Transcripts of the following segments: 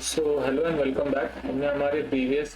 So hello and welcome back. हमने हमारे previous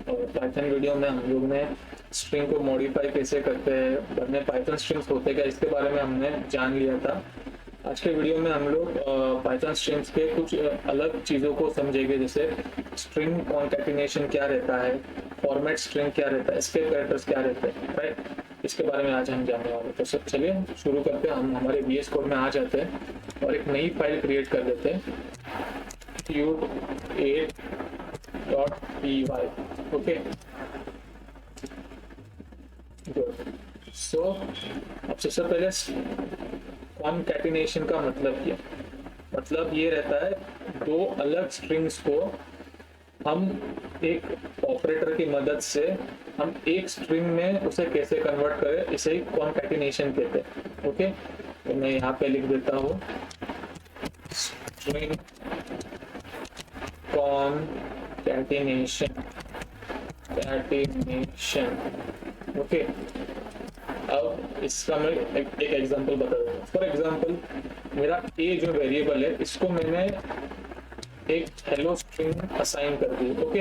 Python video में हम लोग ने स्ट्रिंग को मॉडिफाई कैसे करते हैं, बाद में पाइथन स्ट्रिंग्स होते क्या, इसके बारे में हमने जान लिया था। आज के वीडियो में हम लोग पाइथन स्ट्रिंग्स के कुछ अलग चीज़ों को समझेंगे, जैसे स्ट्रिंग कॉन्कैटिनेशन क्या रहता है, फॉर्मेट स्ट्रिंग क्या रहता है, एस्केप कैरेक्टर्स क्या रहते हैं, राइट। इसके बारे में आज हम जानने वाले। तो सब चलिए शुरू करते हैं। हम हमारे VS कोड में आ जाते हैं और एक नई फाइल क्रिएट कर देते हैं, tube8.py। Okay, good. सो अब सबसे पहले कॉन्कैटिनेशन का मतलब क्या, मतलब ये रहता है दो अलग स्ट्रिंग्स को हम एक ऑपरेटर की मदद से हम एक स्ट्रिंग में उसे कैसे कन्वर्ट करें, इसे ही कॉन्कैटिनेशन कहते हैं। ओके, तो मैं यहाँ पे लिख देता हूँ स्ट्रिंग कॉन्कैटिनेशन। ओके, अब इसका मैं एक एग्जांपल बता दूंगा। फॉर एग्जांपल, मेरा ए जो वेरिएबल है, इसको मैंने एक हेलो स्ट्रिंग असाइन कर दी। ओके,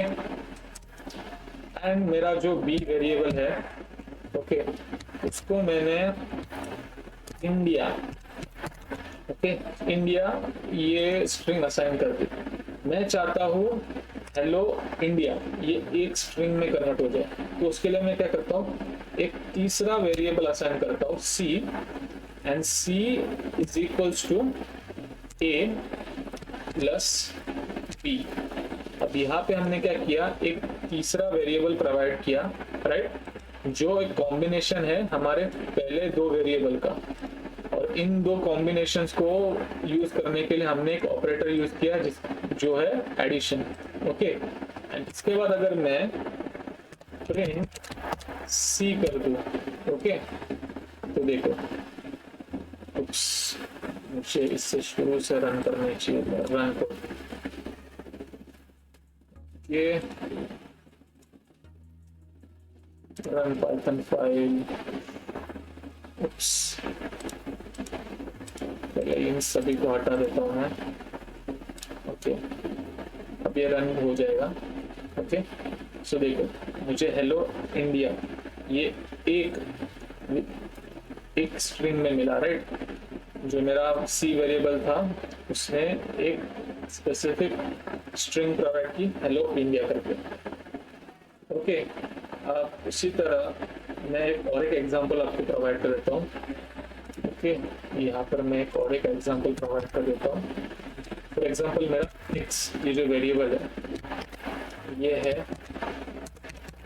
एंड मेरा जो बी वेरिएबल है, ओके, उसको मैंने इंडिया, ओके, इंडिया ये स्ट्रिंग असाइन कर दी। मैं चाहता हूँ हेलो इंडिया ये एक स्ट्रिंग में कन्वर्ट हो जाए, तो उसके लिए मैं क्या करता हूँ, एक तीसरा वेरिएबल असाइन करता हूँ C, and C is equals to A plus B. अब यहाँ पे हमने क्या किया, एक तीसरा वेरिएबल प्रोवाइड किया, राइट, जो एक कॉम्बिनेशन है हमारे पहले दो वेरिएबल का। और इन दो कॉम्बिनेशंस को यूज करने के लिए हमने एक ऑपरेटर यूज किया जो है एडिशन। ओके, एंड इसके बाद अगर मैं प्रिंट सी कर दूं, ओके, तो देखो, मुझे इससे शुरू से रन करना चाहिए, रन को ये रन पाइथन फाइल। पहले इन सभी को हटा देता हूँ मैं। ओके, अब ये रन हो जाएगा। ओके, सो देखो, मुझे हेलो इंडिया ये एक स्ट्रिंग में मिला, राइट। जो मेरा सी वेरिएबल था उसने एक स्पेसिफिक स्ट्रिंग प्रोवाइड की हेलो इंडिया करके। ओके, अब इसी तरह मैं एक एग्जांपल आपको प्रोवाइड कर देता हूँ। ओके, यहाँ पर मैं एक और एक एग्जांपल प्रोवाइड कर देता हूँ। फॉर एग्जांपल, मेरा एक्स ये जो वेरिएबल है ये है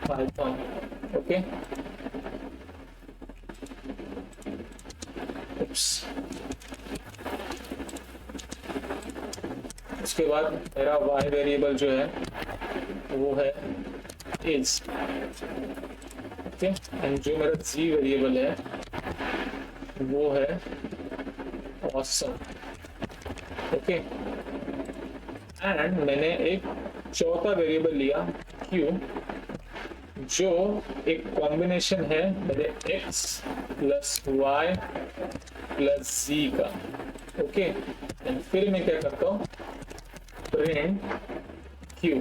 पाइथन। ओके, उसके बाद मेरा वाई वेरिएबल जो है वो है इज। ओके, एंड जो मेरा जी वेरिएबल है वो है ऑसम। ओके, एंड मैंने एक चौथा वेरिएबल लिया क्यू, जो एक कॉम्बिनेशन है मेरे x प्लस वाई प्लस जी का। ओके, एंड फिर मैं क्या करता हूँ, प्रिंट क्यू।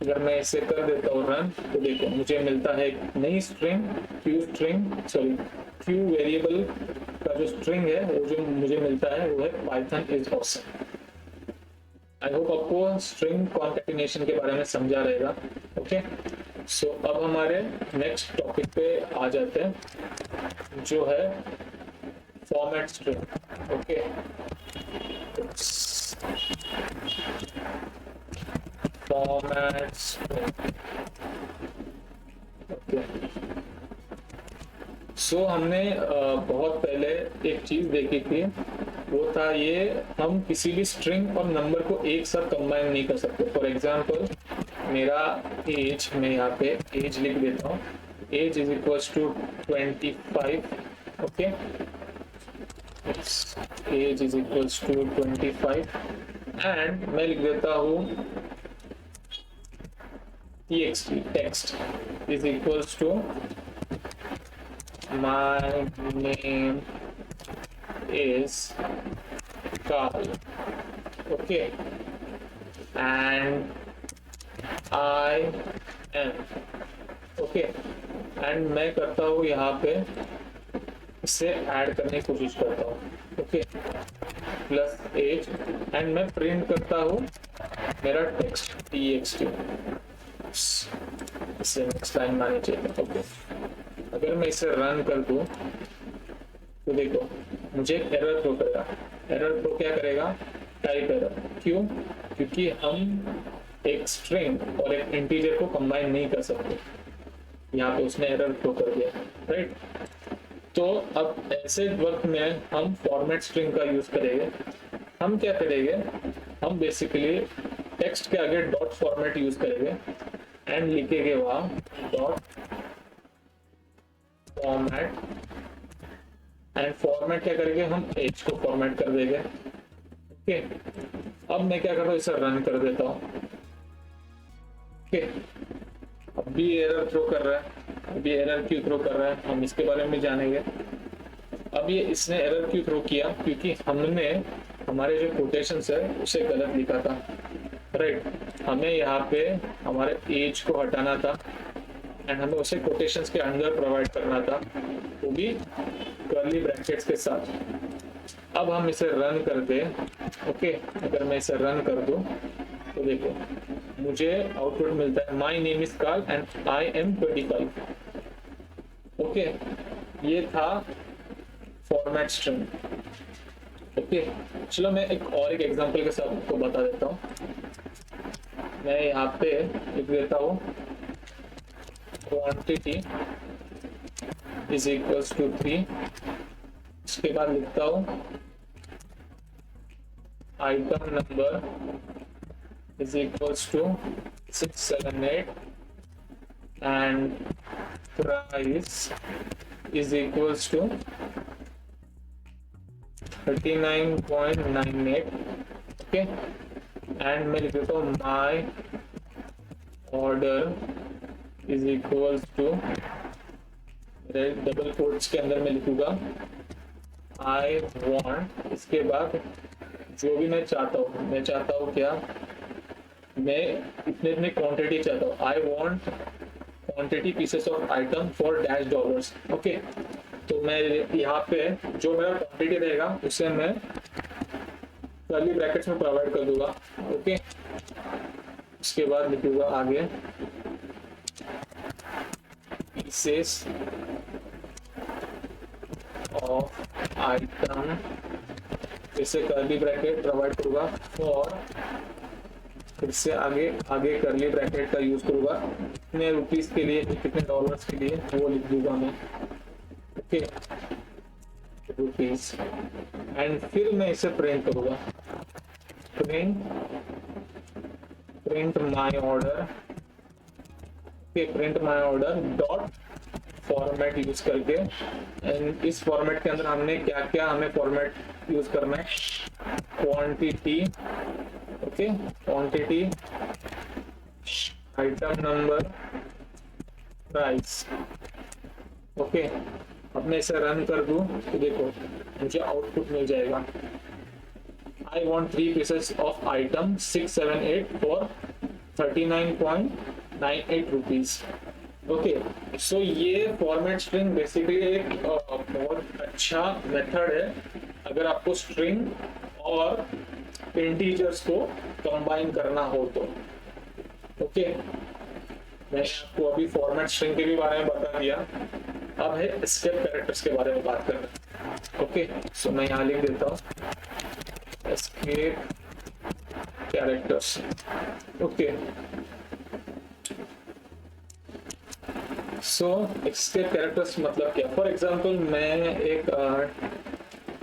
अगर मैं इसे कर देता हूँ रन, तो देखो मुझे मिलता है एक नई स्ट्रिंग, क्यू वेरिएबल का जो स्ट्रिंग है वो जो मुझे मिलता है वो है Python is awesome. I hope आपको स्ट्रिंग कॉन्कैटिनेशन के बारे में समझा रहेगा। ओके, सो अब हमारे नेक्स्ट टॉपिक पे आ जाते हैं, जो है format string. Okay, format string. Okay, so हमने बहुत पहले एक चीज देखी थी, वो था ये, हम किसी भी स्ट्रिंग और नंबर को एक साथ कंबाइन नहीं कर सकते। फॉर एग्जांपल, मेरा एज, मैं यहाँ पे एज लिख देता हूँ, age is equals to 25। Okay, age is equals to 25, and मैं लिख देता हूँ text is equals to my name is Carl। Okay, and I am, okay, and मैं करता हूँ यहाँ पे इसे ऐड करने की कोशिश करता हूँ, ओके, प्लस एज, एंड मैं प्रिंट करता हूँ मेरा टेक्स्ट txt, इसे नेक्स्ट लाइन में आनी चाहिए, ओके। अगर मैं इसे रन कर दूं तो देखो मुझे एरर थ्रो करेगा। एरर थ्रो क्या करेगा? Type error. क्यों? क्योंकि हम एक स्ट्रिंग और एक इंटीजर को कंबाइन नहीं कर सकते, यहाँ पे उसने एरर थ्रो कर दिया, राइट। तो अब ऐसे वक्त में हम फॉर्मेट स्ट्रिंग का यूज करेंगे। हम क्या करेंगे? हम बेसिकली टेक्स्ट के आगे डॉट फॉर्मेट यूज करेंगे एंड लिखेंगे वहां डॉट फॉर्मेट, एंड फॉर्मेट क्या करेंगे? हम एज को फॉर्मेट कर देंगे, ओके। अब मैं क्या कर रहा हूँ, इसे रन कर देता हूँ, ओके। अब भी एरर थ्रो कर रहा है। अभी एरर क्यों थ्रो कर रहा है हम इसके बारे में जानेंगे। अब ये इसने एरर क्यों थ्रो किया? क्योंकि हमने हमारे जो कोटेशंस है उसे गलत लिखा था, राइट। हमें यहाँ पे हमारे एज को हटाना था एंड हमें उसे कोटेशंस के अंदर प्रोवाइड करना था, वो भी कर्ली ब्रैकेट्स के साथ। अब हम इसे रन करते, ओके। अगर मैं इसे रन कर दूं तो देखो मुझे आउटपुट मिलता है my name is Carl and I am 25, okay. ये था फॉर्मेट स्ट्रिंग, ओके। चलो मैं एक एग्जांपल के साथ आपको बता देता हूँ। मैं यहाँ पे लिख देता हूँ क्वांटिटी इज इक्वल्स टू 3, इसके बाद लिखता हूँ item number is equals to 678 and price is equals to 39.98, okay. And मैं लिख देता हूँ my order is equals to, double quotes के अंदर मैं लिखूंगा आई वांट, इसके बाद जो भी मैं चाहता हूँ, मैं चाहता हूँ क्या, मैं इतने इतने क्वांटिटी चाहता हूँ, I want quantity pieces of item for dash dollars, okay. तो मैं यहाँ पे जो मेरा क्वांटिटी रहेगा उसे मैं कर्ली ब्रैकेट्स में प्रोवाइड कर दूंगा, ओके। उसके बाद लिखूंगा आगे पीसेस ऑफ आइटम, इसे कर्ली ब्रैकेट प्रोवाइड करूंगा फॉर, फिर से आगे आगे कर्ली ब्रैकेट का यूज करूंगा, कितने रुपीस के लिए, कितने डॉलर्स के लिए वो लिख दूंगा मैं, ओके, रुपीस। एंड फिर मैं इसे प्रिंट करूंगा, print my order, okay, print my order dot format use करके। एंड इस फॉर्मेट के अंदर हमने क्या क्या हमें फॉर्मेट यूज करना है, quantity, okay, quantity, item number, price, okay. अब मैं इसे रन कर दूं तो देखो मुझे आउटपुट मिल जाएगा I want 3 pieces of item 678 for 39.98 rupees, okay. So ये फॉर्मेट स्ट्रिंग बेसिकली एक बहुत अच्छा मेथड है अगर आपको स्ट्रिंग और इंटीजर्स को कंबाइन करना हो तो, ओके। मैंने आपको अभी फॉर्मेट स्ट्रिंग के भी बारे में बता दिया, अब है एस्केप कैरेक्टर्स के बारे में बात करना, ओके। सो मैं यहाँ लिख देता हूँ एस्केप कैरेक्टर्स, ओके। सो एस्केप कैरेक्टर्स मतलब क्या? फॉर एग्जांपल मैं एक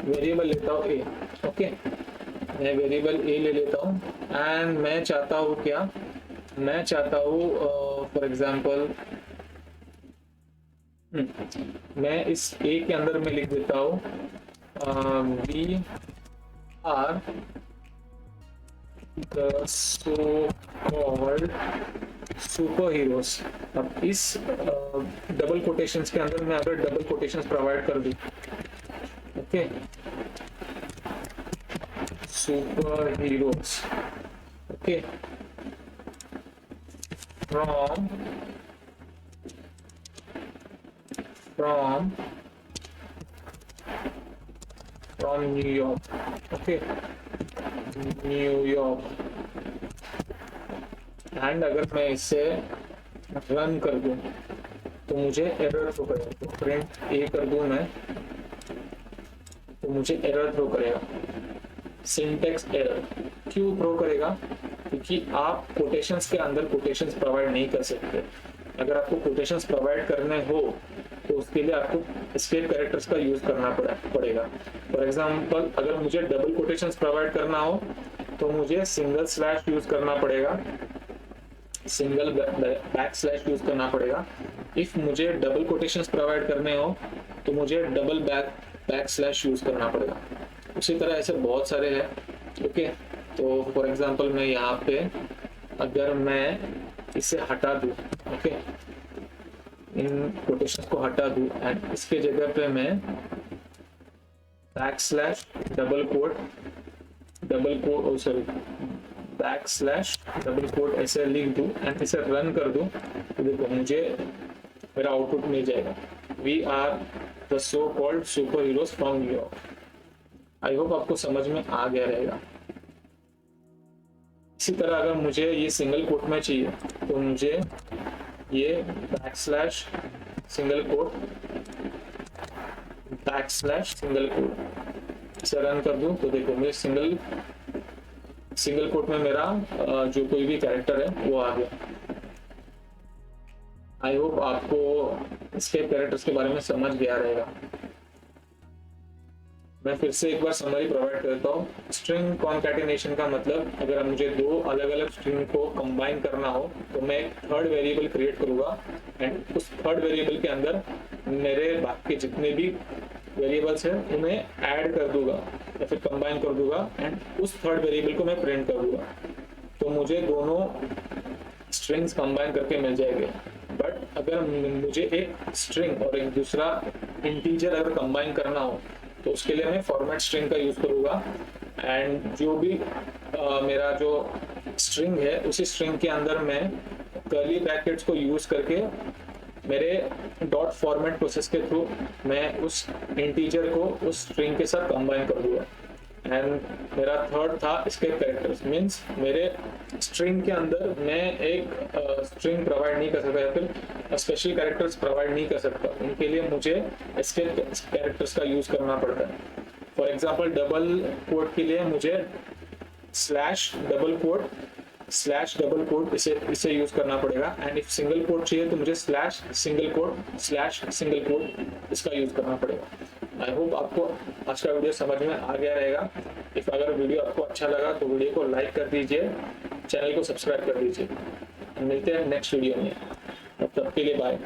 वेरिएबल लेता हूँ ए, ओके। मैं वेरिएबल ए ले लेता हूँ एंड मैं चाहता हूँ क्या, मैं चाहता हूँ फॉर एग्जांपल मैं इस ए के अंदर में लिख देता हूँ we are the so called super heroes. अब इस डबल कोटेशंस के अंदर मैं अगर डबल कोटेशंस प्रोवाइड कर दूं, okay, super heroes, okay, from New York, okay, New York. And अगर मैं इसे रन कर दूं तो मुझे एरर थ्रो करेगा। तो प्रिंट ए कर दूं मैं तो मुझे एरर थ्रो करेगा, सिंटेक्स एरर। क्यों थ्रो करेगा? क्योंकि आप कोटेशंस के अंदर कोटेशंस प्रोवाइड नहीं कर सकते। अगर आपको कोटेशंस प्रोवाइड करने हो तो उसके लिए आपको एस्केप कैरेक्टर्स का यूज करना पड़ेगा। फॉर एग्जांपल, अगर मुझे डबल कोटेशंस प्रोवाइड करना हो तो मुझे सिंगल स्लैश यूज करना पड़ेगा, सिंगल बैक स्लैश यूज करना पड़ेगा। इफ मुझे डबल कोटेशंस प्रोवाइड करने हो तो मुझे डबल बैक स्लैश यूज करना पड़ेगा। उसी तरह ऐसे बहुत सारे हैं, ओके। तो फॉर एग्जांपल मैं यहाँ पे अगर मैं इसे हटा दूं, ओके, इन कोटेशंस को हटा दूं एंड इसके जगह पे मैं backslash double quote sorry backslash double quote ऐसे लिख दूं एंड इसे रन कर दूं तो देखो मुझे मेरा आउटपुट मिल जाएगा, we are the so called super heroes from New York. I hope आपको समझ में आ गया रहेगा। इसी तरह अगर मुझे ये सिंगल कोट में चाहिए तो मुझे ये back slash single quote back slash single quote इसे रन कर दूं तो देखो मेरे सिंगल कोट में मेरा जो कोई भी कैरेक्टर है वो आ गया। आई होप आपको एस्केप कैरेक्टर्स के बारे में समझ गया रहेगा। मैं फिर से एक बार समरी प्रोवाइड करता हूँ। स्ट्रिंग कॉन्कैटिनेशन का मतलब, अगर मुझे दो अलग अलग स्ट्रिंग को कंबाइन करना हो तो मैं एक थर्ड वेरिएबल क्रिएट करूंगा एंड उस थर्ड वेरिएबल के अंदर मेरे बाकी जितने भी वेरिएबल्स हैं उन्हें ऐड कर दूंगा या फिर कंबाइन कर दूंगा एंड उस थर्ड वेरिएबल को मैं प्रिंट कर दूंगा। तो मुझे दोनों स्ट्रिंग्स कंबाइन करके मिल जाएंगे। बट अगर मुझे एक स्ट्रिंग और एक दूसरा इंटीजर अगर कंबाइन करना हो तो उसके लिए मैं फॉर्मेट स्ट्रिंग का यूज करूंगा एंड जो भी मेरा जो स्ट्रिंग है उसी स्ट्रिंग के अंदर मैं कर्ली ब्रैकेट्स को यूज करके मेरे डॉट फॉर्मेट प्रोसेस के थ्रू मैं उस इंटीजर को उस स्ट्रिंग के साथ कंबाइन कर दूंगा। एंड मेरा थर्ड था एस्केप कैरेक्टर्स, मींस मेरे स्ट्रिंग के अंदर मैं एक स्ट्रिंग प्रोवाइड नहीं कर सकता या फिर स्पेशल कैरेक्टर्स प्रोवाइड नहीं कर सकता। उनके लिए मुझे एस्केप कैरेक्टर्स का यूज करना पड़ता है। फॉर एग्जांपल डबल कोट के लिए मुझे स्लैश डबल कोट इसे यूज करना पड़ेगा एंड इफ सिंगल कोट चाहिए तो मुझे स्लैश सिंगल कोट इसका यूज करना पड़ेगा। आई होप आपको आज का वीडियो समझ में आ गया रहेगा। इफ अगर वीडियो आपको अच्छा लगा तो वीडियो को लाइक कर दीजिए, चैनल को सब्सक्राइब कर दीजिए। मिलते हैं नेक्स्ट वीडियो में, तब तक के लिए बाय।